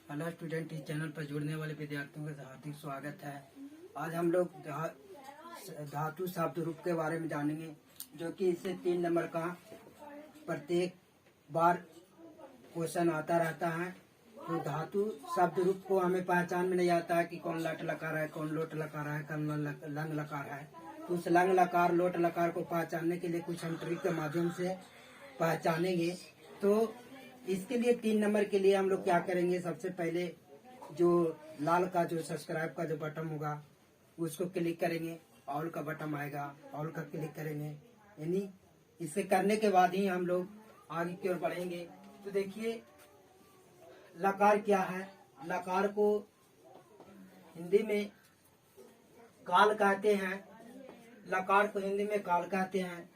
Hello student, इस channel पर जुड़ने वाले विद्यार्थियों का हार्दिक स्वागत है। आज हम लोग धातु शब्द रूप के बारे में जानेंगे, जो कि इससे 3 नंबर का प्रत्येक बार क्वेश्चन आता रहता है। तो धातु शब्द रूप को हमें पहचान में नहीं आता है कि कौन लट लकार है, कौन लोट लकार है, कौन लंग लकार है। तो उस लंग लकार लोट लकार को पहचानने के लिए कुछ हम ट्रिक के माध्यम से पहचानेंगे। तो इसके लिए 3 नंबर के लिए हम लोग क्या करेंगे, सबसे पहले जो लाल का जो सब्सक्राइब का जो बटन होगा उसको क्लिक करेंगे, ऑल का बटन आएगा, ऑल का क्लिक करेंगे। यानी इसे करने के बाद ही हम लोग आगे की ओर बढ़ेंगे। तो देखिए लकार क्या है। लकार को हिंदी में काल कहते हैं। लकार को हिंदी में काल कहते हैं।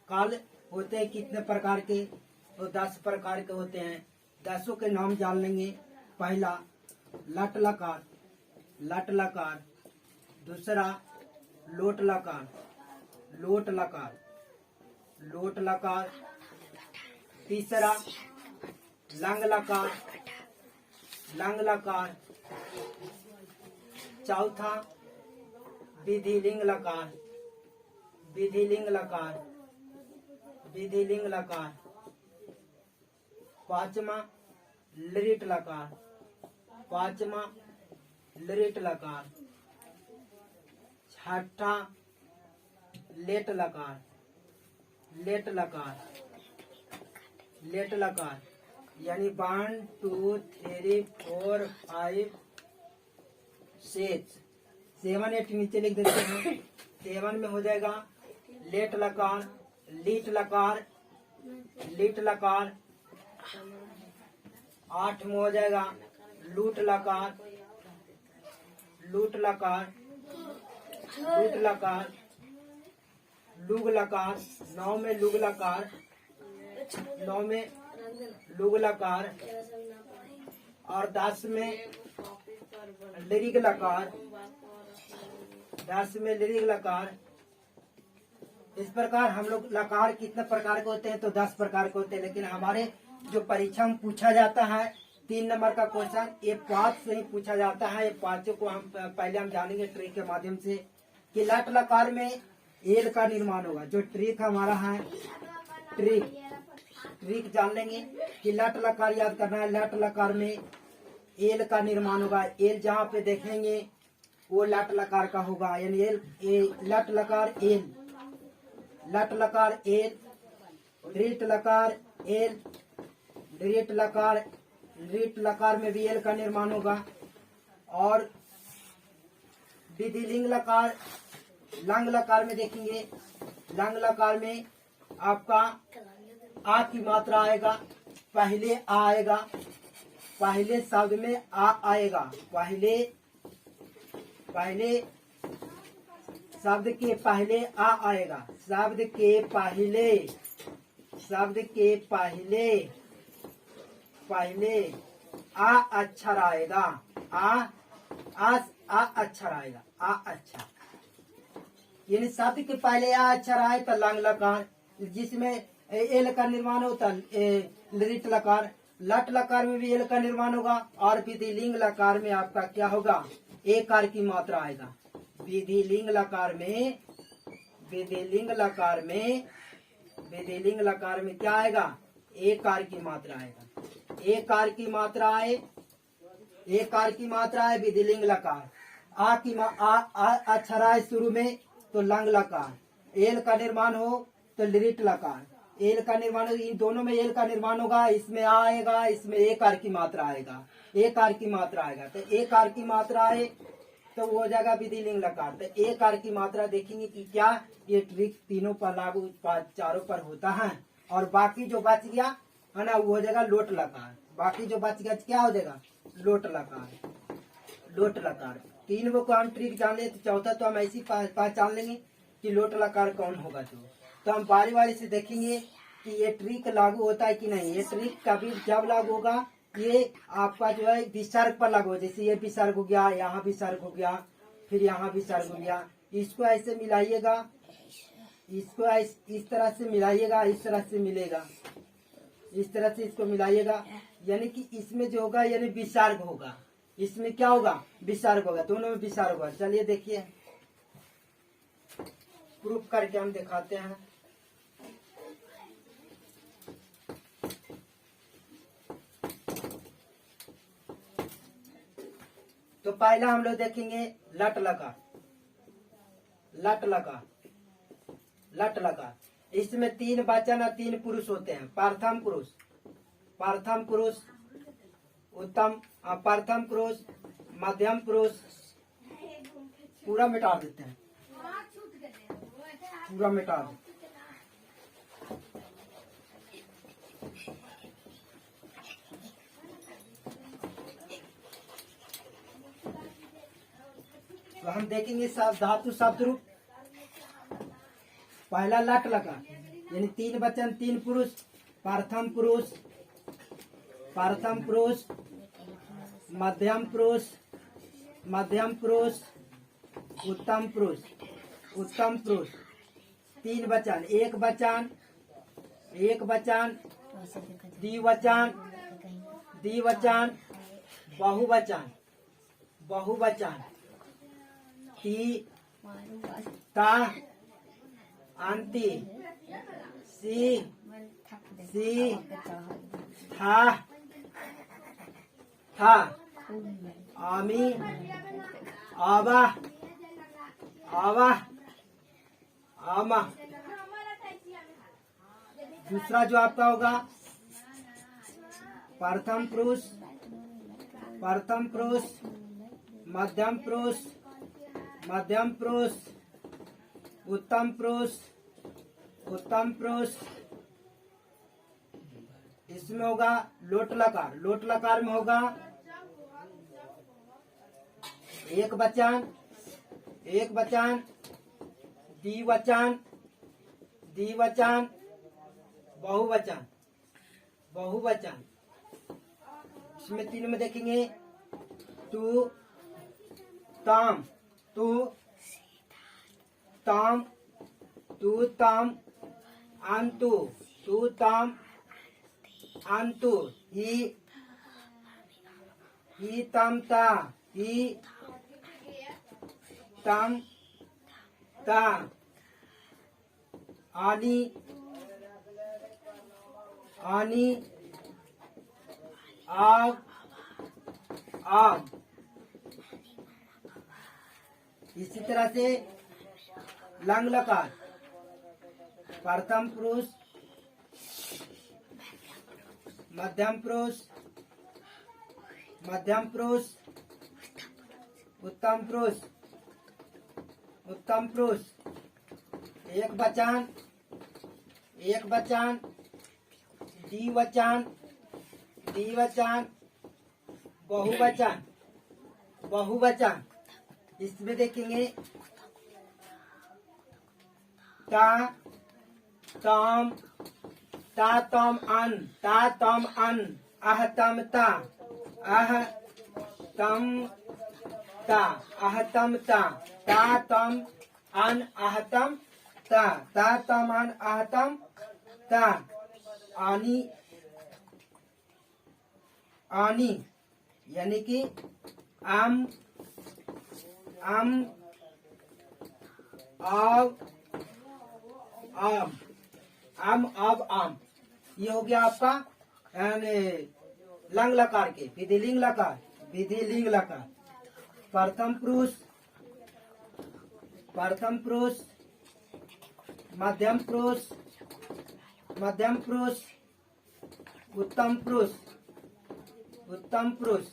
काल होते हैं कितने प्रकार के, तो 10 प्रकार के होते हैं। 10 के नाम जान लेंगे। पहला लट लकार, लट लकार। दूसरा लोट लकार, लोट लकार, लोट लकार। तीसरा लंग लकार, लंग लकार। चौथा विधिलिंग लकार, विधिलिंग लकार, विधिलिंग लकार। पांचवा लिट लकार, पांचवा लिट लकार। छठा लेट लकार, लेट लकार, लेट लकार। यानी 1 2 3 4 5 6 7 8 नीचे लिख देते हैं। 7 में हो जाएगा लेट लकार, लीट लकार, लीट लकार। 8 में हो जाएगा लूट लकार, लूट लकार, लूट लकार, लुग लकार। 9 में लुग लकार, 9 में लुग लकार। और 10 में लिरिग लकार, 10 में लिरिग लकार। इस प्रकार हम लोग लकार कितने प्रकार के होते हैं, तो 10 प्रकार के होते हैं। लेकिन हमारे जो परीक्षा में पूछा जाता है 3 नंबर का क्वेश्चन, ये 5 से ही पूछा जाता है। ये 5 को हम पहले जानेंगे ट्रिक के माध्यम से कि लट लकार में एल का निर्माण होगा। जो ट्रिक हमारा है, ट्रिक ट्रिक जान लेंगे कि लट लकार याद करना है। लट लकार में एल का निर्माण होगा। एल जहाँ पे देखेंगे वो लट लकार का होगा। यानी एल लट लकार एल, लट लकार एल, रीट लकार एल, रीट लकार, रीट लकार में भी एल का निर्माण होगा। और विधिलिंग लकार, लंग लकार में देखेंगे, लंग लकार में आपका आ की मात्रा आएगा। पहले आ आएगा, पहले शब्द में आ आएगा। पहले पहले शब्द के पहले आ आएगा। शब्द के पहले, शब्द के पहले पहले आ अक्षर आएगा। आ अक्षर आएगा, आ अक्षर। यानी शब्द के पहले आ अक्षर आए तो लंग लकार, जिसमें एल का निर्माण होता है लिट लकार। लट लकार में भी एल का निर्माण होगा। और विधिलिंग लकार में आपका क्या होगा, एक कार की मात्रा आएगा। विधिलिंग लकार में, विधिलिंग लकार में, विधिलिंग लकार में क्या आएगा, एक कार की मात्रा आएगा। एक कार की मात्रा आए, एक कार की मात्रा है विधिलिंग लकार। आ की अक्षर आए शुरू में तो लंग लकार। एल का निर्माण हो तो लिट लकार। एल का निर्माण, इन दोनों में एल का निर्माण होगा। इसमें आ आएगा, इसमें एक कार की मात्रा आएगा, एक कार की मात्रा आएगा। तो एक कार की मात्रा आए तो वो हो जाएगा विधिलिंग लकार। तो एक कार की मात्रा देखेंगे कि क्या ये ट्रिक तीनों पर लागू, चारों पर होता है। और बाकी जो बच गया है ना, वो हो जाएगा लोट लकार। बाकी जो बच गया क्या हो जाएगा, लोट लकार, लोट लकार। 3 को हम ट्रिक जान ले तो चौथा तो हम ऐसी पहचान लेंगे कि लोट लकार कौन होगा। तो हम बारी बारी से देखेंगे कि ये ट्रिक लागू होता है कि नहीं। ये ट्रिक कभी जब लागू होगा, ये आपका जो है विसर्ग पर लागू हो। जैसे ये विसर्ग हो गया, यहाँ विसर्ग हो गया, फिर यहाँ विसर्ग हो गया। इसको ऐसे मिलाइएगा, इसको इस तरह से मिलाइएगा, इस तरह से मिलेगा, इस तरह से इसको मिलाइएगा। यानी कि इसमें जो होगा यानी विसर्ग होगा, इसमें क्या होगा, विसर्ग होगा, दोनों में विसर्ग होगा। चलिए देखिए प्रूफ करके हम दिखाते हैं। तो पहला हम लोग देखेंगे लट लकार, लट लकार, लट लकार। इसमें 3 वचन और 3 पुरुष होते हैं। प्रथम पुरुष, प्रथम पुरुष, उत्तम प्रथम पुरुष, मध्यम पुरुष, पूरा मिटा देते हैं, पूरा मिटा देते। तो हम देखेंगे सब धातु शब्द रूप। पहला लट लकार यानी 3 वचन 3 पुरुष, प्रथम पुरुष, प्रथम पुरुष, मध्यम पुरुष, मध्यम पुरुष, उत्तम पुरुष, उत्तम पुरुष। 3 वचन, एक वचन, एक वचन, द्विवचन, द्विवचन, बहुवचन, बहुवचन, ती, ता, अंति, सी, सी, था, था, आमी, आवा, आवा, आमा। दूसरा जो आपका होगा प्रथम पुरुष, प्रथम पुरुष, मध्यम पुरुष, मध्यम पुरुष, उत्तम पुरुष, उत्तम पुरुष। इसमें होगा लोट लकार, लोट लकार में होगा एक वचन, एक वचन, द्विवचन, द्विवचन, बहुवचन, बहुवचन। इसमें 3 में देखेंगे तू, ताम, तू, ताम, तू ताम, अंतु, तू ताम, अंतु, ही तम ता, ही तम ता, आनी, आनी, आग, आग। इसी तरह से लंग लकार, प्रथम पुरुष, मध्यम पुरुष, मध्यम पुरुष, उत्तम पुरुष, उत्तम पुरुष। एक वचन, एक वचन, द्विवचन, द्विवचन, बहुवचन, बहुवचन। इसमें देखेंगे ता, तम, ता तम अन, ता तम अन, अह तम ता, अह तम ता, अह तम ता, ता तम अन, अह तम ता, ता तम अन, अह तम ता, आनी, आनी यानी कि आम, आम, आव, आम, आम, अब, आम। ये हो गया आपका लंग लकार के विधिलिंग लकार, विधिलिंग लकार। प्रथम पुरुष, प्रथम पुरुष, मध्यम पुरुष, मध्यम पुरुष, उत्तम पुरुष, उत्तम पुरुष,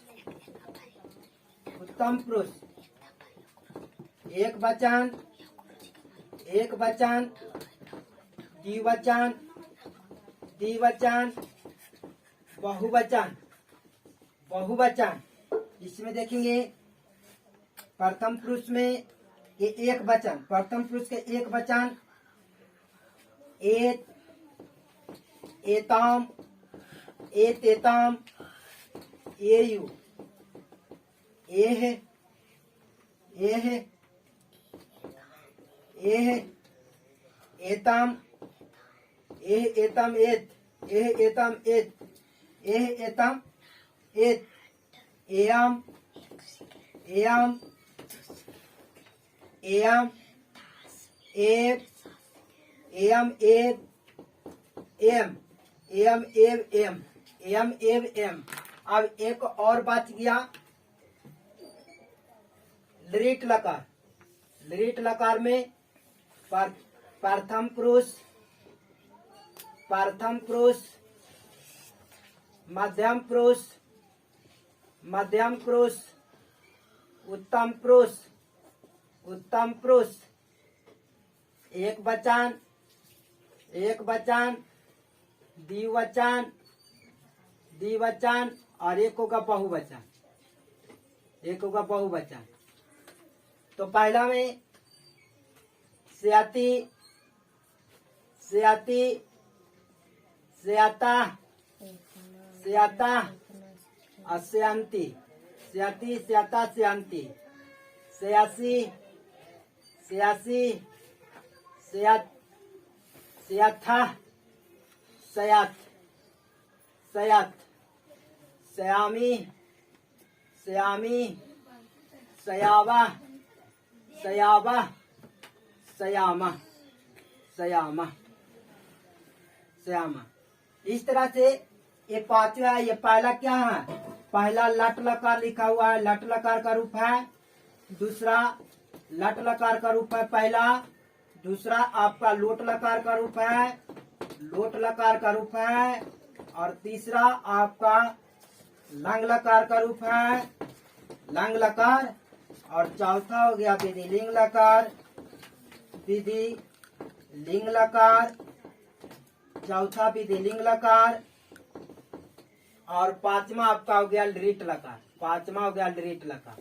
उत्तम पुरुष। एक वचन, एक वचन, द्विवचन, द्विवचन, बहुवचन, बहुवचन। इसमें देखेंगे प्रथम पुरुष में ये एक वचन, प्रथम पुरुष के एक वचन एत, एताम, एतेताम, एयु, एह, एह, एह, एताम, एह एताम एत, एह एताम एत। एतम एत एयम एयम एयम एब एयम एब एम एम एव एम एम एव एम। अब एक और बच गया लृट लकार। लृट लकार में प्रथम पुरुष, प्रथम पुरुष, मध्यम पुरुष, मध्यम पुरुष, उत्तम पुरुष, उत्तम पुरुष, एक वचन, एक वचन, द्विवचन, द्विवचन और एक होगा बहुवचन, एक होगा बहुवचन। तो पहला में स्याति, स्याति, स्याता, स्याता, अस्यांति, स्याति, स्याता, स्यांति, स्यासी, स्यासी, स्यात, स्याथा, स्यात, स्यात, स्यामी, स्यामी, स्यावा, स्यावा, स्यामा, स्यामा, श्यामा। इस तरह से ये पांचवा है। ये पहला क्या है? पहला लट लकार लिखा हुआ है, लट लकार का रूप है। दूसरा लट लकार का रूप है पहला। दूसरा आपका लोट लकार का रूप है, लोट लकार का रूप है। और तीसरा आपका लंग लकार का रूप है, लंग लकार। और चौथा हो गया विधि लिंग लकार, विधि लिंग लकार, चौथा विधि लिंग लकार। और पांचवा आपका हो गया लृट लकार, पांचवा हो गया लृट लकार,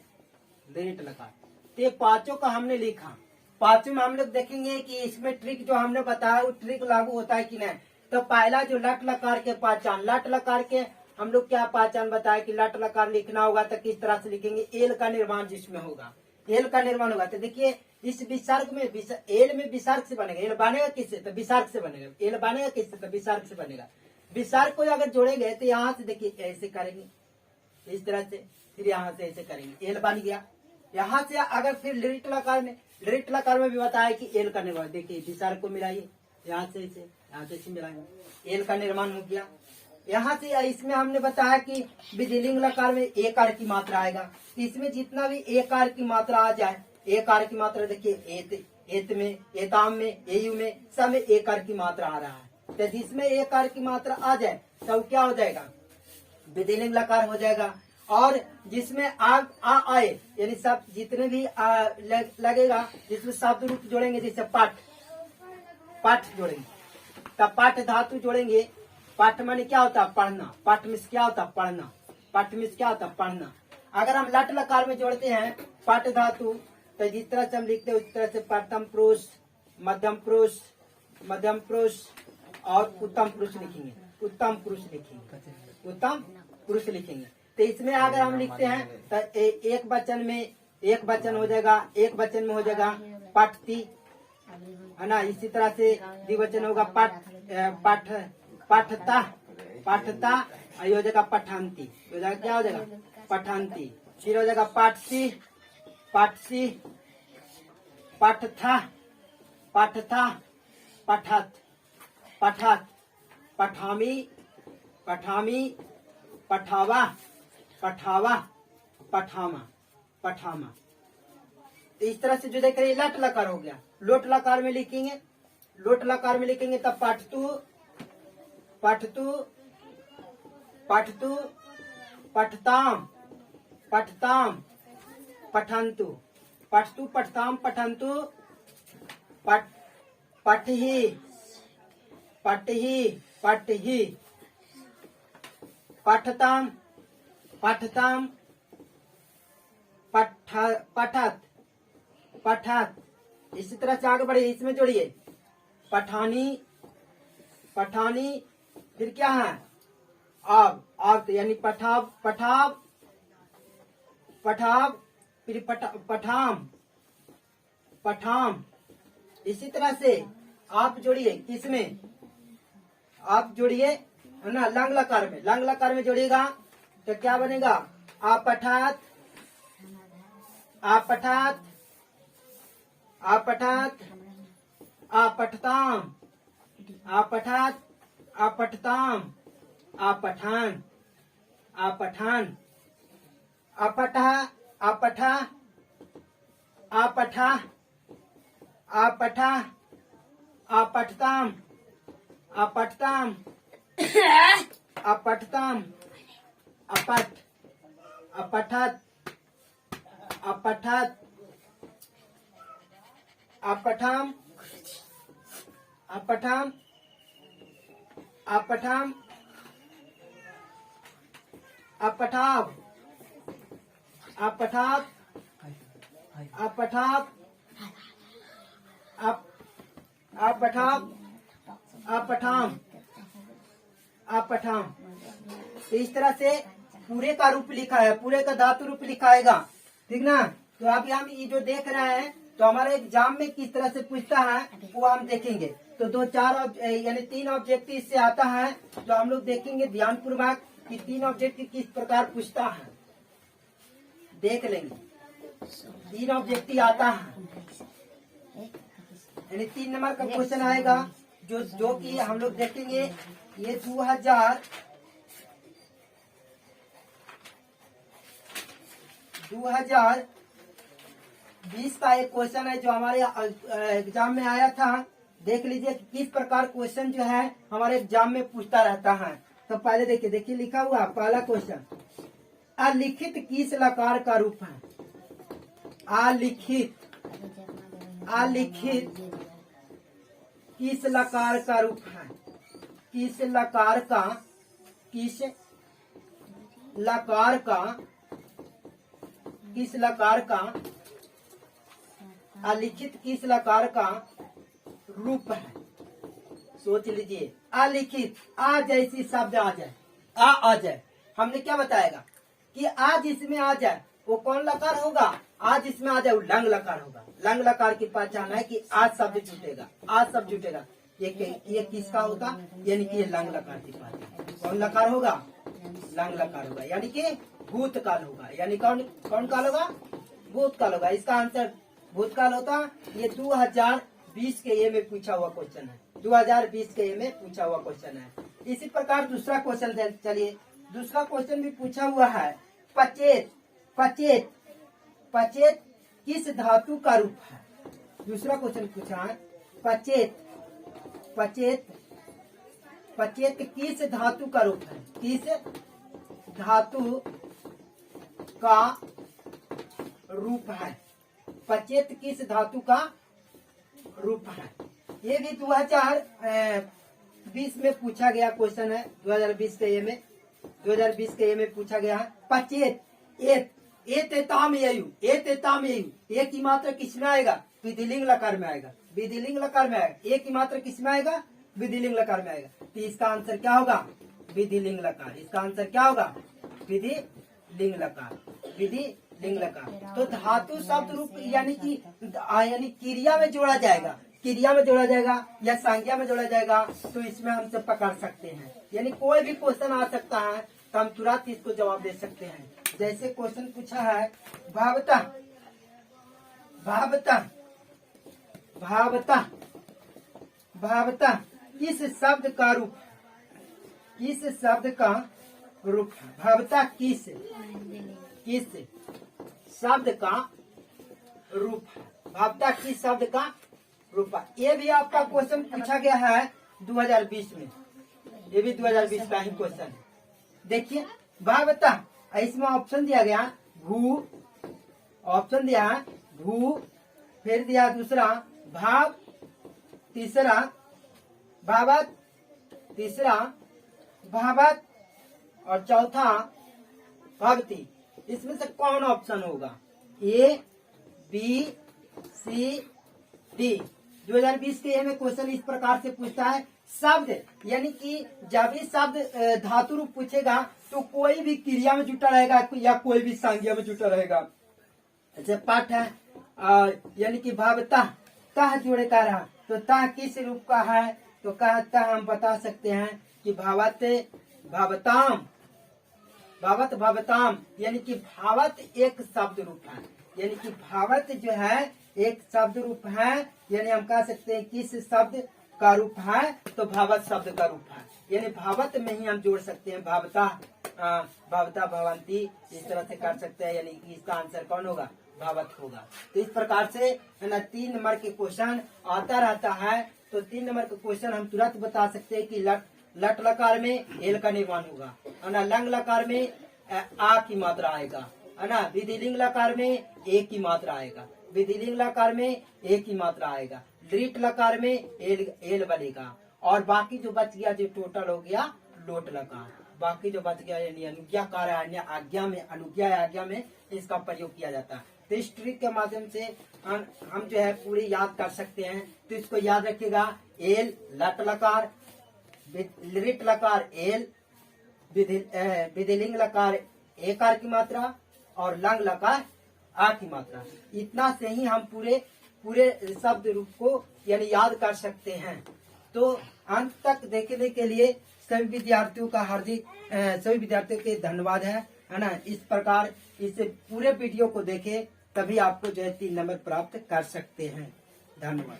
लृट लकार। तो ये पांचों का हमने लिखा। पांचों में हम लोग देखेंगे कि इसमें ट्रिक जो हमने बताया वो ट्रिक लागू होता है कि नहीं। तो पहला जो लट लकार के पहचान, लट लकार के हम लोग क्या पहचान बताया कि लट लकार लिखना होगा तो किस तरह से लिखेंगे? एल का निर्माण जिसमें होगा, एल का निर्माण होगा। तो देखिए इस विसर्ग में एल में विसर्ग से बनेगा। एल बनेगा किससे? तो विसर्ग से बनेगा। एल बनेगा किससे? तो विसर्ग से बनेगा। विसर्ग को अगर जोड़ेंगे तो यहाँ से देखिए ऐसे करेंगे, इस तरह से, फिर यहाँ से ऐसे करेंगे, एल बन गया। यहाँ से अगर फिर लृट लकार में, लृट लकार में भी बताया कि एल का निर्माण, देखिए विसर्ग को मिलाइए, यहाँ से ऐसे, यहाँ से ऐसे मिलाएंगे, एल का निर्माण हो गया। यहाँ से इसमें हमने बताया कि विधिलिंग लकार में एक कार की मात्रा आएगा। इसमें जितना भी एक कार की मात्रा आ जाए, एक कार की मात्रा देखिए एत, एत में, एताम में, एयु में, सब में एक कार की मात्रा आ रहा है। तो जिसमें एक कार की मात्रा आ जाए तब क्या हो जाएगा? विधिलिंग लकार हो जाएगा। और जिसमें आ आए यानी सब जितने भी लगेगा, जिसमें शब्द रूप जोड़ेंगे, जैसे पाठ, पाठ जोड़ेंगे, तब पाठ धातु जोड़ेंगे। पाठ माने क्या होता है? पढ़ना। पाठ में क्या होता है? पढ़ना। पाठ में क्या होता है? पढ़ना। अगर हम लट लकार में जोड़ते हैं पाठ धातु, तो जिस तरह से हम लिखते हैं उस तरह से प्रथम पुरुष, मध्यम पुरुष, मध्यम पुरुष और उत्तम पुरुष लिखेंगे, उत्तम पुरुष लिखेंगे, उत्तम पुरुष लिखेंगे। तो इसमें अगर हम लिखते हैं तो एक वचन में एक वचन हो जाएगा, एक वचन में हो जाएगा पठती, है ना। इसी तरह से द्विवचन होगा पठ, पठ, पठता, पठता, और हो जाएगा पठांती, हो जाएगा क्या हो जाएगा? पठांती। फिर हो जाएगा पाठसी, पाठसी, पठथा, पठथा, पठत, पठत, पठामी, पठामी, पठावा, पठावा, पठामा, पठामा। तो इस तरह से जो देख रहे हैं लट लकार हो गया। लोट लकार में लिखेंगे, लोट लकार में लिखेंगे तब पठतु, पठतु, पठतु, पठताम, पठताम, पठंतु, पठतु, पठताम, पठंतु, पठ, पठही, पठही, पठही, पठताम, पठताम, पठ, पठत, पठत। इसी तरह से आगे बढ़िए, इसमें जोड़िए पठानी, पठानी, फिर क्या है? अब यानी पठाब, पठाब, पठाब, फिर पठाम, पठाम। इसी तरह से आप जोड़िए, किसमें? आप जोड़िए है ना, लंग लकार में जोड़ेगा तो क्या बनेगा? आपठात, आपठात, आपठात, आपठताम, आपठात, आपठताम, आपठान, आपठान, आपठा, आपठा, आपठा, आपठा, आपठताम, आपठताम, अपठताम, अपठ, अपठत, अपठत, अपठाम, अपठाम, अपठाम, अपठाव, अपठाव, अपठाव, अपठाव, अपठाम, अपठाम। तो इस तरह से पूरे का रूप लिखा है, पूरे का धातु रूप लिखाएगा, ठीक ना। तो अभी हम ये जो देख रहे हैं तो हमारे एग्जाम में किस तरह से पूछता है वो हम देखेंगे। तो दो चार यानी 3 ऑब्जेक्ट इससे आता है, तो हम लोग देखेंगे ध्यान पूर्वक कि 3 ऑब्जेक्ट किस प्रकार पूछता है, देख लेंगे। 3 ऑब्जेक्ट आता है, यानी 3 नंबर का क्वेश्चन आएगा जो कि हम लोग देखेंगे। ये 2020 का एक क्वेश्चन है जो हमारे एग्जाम में आया था। देख लीजिए किस प्रकार क्वेश्चन जो है हमारे एग्जाम में पूछता रहता है। तो पहले देखिए लिखा हुआ पहला क्वेश्चन, अलिखित किस लकार का रूप है? अलिखित, अलिखित किस लकार का रूप है? किस लकार का, किस लकार का, किस लकार का, अलिखित किस लकार का रूप है? सोच लीजिए। अलिखित, आ जैसी शब्द आ जाए, आ जाए, हमने क्या बताएगा कि आज इसमें आ जाए वो कौन लकार होगा? आज इसमें आ जाए वो लंग लकार होगा। लंग लकार की पहचान है कि आज शब्द जुटेगा, आज शब्द जुटेगा। ये किसका होगा? यानी कि ये लंग लकार की पहचान। कौन लकार होगा? लंग लकार होगा, यानी कि भूतकाल होगा। यानी कौन काल होगा? भूतकाल होगा। इसका आंसर भूतकाल होता। ये 2020 के ये में पूछा हुआ क्वेश्चन है, 2020 के ये में पूछा हुआ क्वेश्चन है। इसी प्रकार दूसरा क्वेश्चन, चलिए दूसरा क्वेश्चन भी पूछा हुआ है। पचेत, पचेत, पचेत किस धातु का रूप है? दूसरा क्वेश्चन पूछा है, पचेत, पचेत, पचेत किस धातु का रूप है? किस धातु का रूप है? पचेत किस धातु का रूप है? ये भी 2020 में पूछा गया क्वेश्चन है। 2020 के ये में, 2020 के ये में पूछा गया है। पचेत, एतेताम ययु, एतेताम ययु, ए की मात्रा किसमें आएगा? विधिलिंग लकार में आएगा, विधिलिंग लकार में आएगा। ए की मात्रा किसमें आएगा? विधिलिंग लकार में आएगा। तो इसका आंसर क्या होगा? विधिलिंग लकार। इसका आंसर क्या होगा? विधिलिंग लकार, विधिलिंग लकार। तो धातु शब्द रूप यानी कि क्रिया में जोड़ा जाएगा, क्रिया में जोड़ा जाएगा या संज्ञा में जोड़ा जाएगा, तो इसमें हम सब पकड़ सकते हैं। यानी कोई भी क्वेश्चन आ सकता है तो हम तुरंत इसको जवाब दे सकते हैं। जैसे क्वेश्चन पूछा है, भावता, भावता, भावता, भावता किस शब्द का रूप, किस शब्द का रूप है? भावता किस शब्द का रूप है? भावता किस शब्द का रूप है? ये भी आपका क्वेश्चन पूछा गया है 2020 में। ये भी 2020 का ही क्वेश्चन है। देखिए भावता, इसमें ऑप्शन दिया गया भू, ऑप्शन दिया है भू, फिर दिया दूसरा भाव, तीसरा भावत, तीसरा भावत और चौथा भक्ति। इसमें से कौन ऑप्शन होगा? ए, बी, सी, डी। 2020 के में क्वेश्चन इस प्रकार से पूछता है। शब्द यानी कि जब भी शब्द धातु रूप पूछेगा तो कोई भी क्रिया में जुटा रहेगा या कोई भी संज्ञा में जुटा रहेगा। अच्छा पाठ है यानी कि भावता, तह जोड़े का रहा, तो तह किस रूप का है? तो तह हम बता सकते हैं कि भावत भावताम, भावत भावताम, यानी कि भावत एक शब्द रूप है, यानी कि भावत जो है एक शब्द रूप है, यानी हम कह सकते हैं किस शब्द का रूप है, तो भावत शब्द का रूप है, यानी भावत में ही हम जोड़ सकते हैं भावता, भावता भवंती, इस तरह से कर सकते हैं, यानी कि इसका आंसर कौन होगा, भावत होगा। तो इस प्रकार से है ना 3 नंबर के क्वेश्चन आता रहता है। तो 3 नंबर का क्वेश्चन हम तुरंत बता सकते हैं कि लट लकार में एल का निर्माण होगा, है ना, लंग लकार में आ की मात्रा आएगा, है ना, विधिलिंग लकार में ए की मात्रा आएगा, विधिलिंग लकार में ए की मात्रा आएगा, लिट लकार में एल बनेगा, और बाकी जो बच गया जो टोटल हो गया लोट लकार, बाकी जो बच गया यानी अनुज्ञाकार आज्ञा में, अनुज्ञा आज्ञा में इसका प्रयोग किया जाता है। तो इस ट्रिक के माध्यम से हम जो है पूरी याद कर सकते हैं। तो इसको याद रखिएगा, एल लट लकार, लिट लकार एल, विधिलिंग लकार एकार की मात्रा, और लंग लकार आ की मात्रा, इतना से ही हम पूरे शब्द रूप को यानी याद कर सकते हैं। तो अंत तक देखने के लिए सभी विद्यार्थियों का हार्दिक सभी विद्यार्थियों के धन्यवाद है ना। इस प्रकार इस पूरे वीडियो को देखें, तभी आपको जो है 3 नंबर प्राप्त कर सकते हैं। धन्यवाद।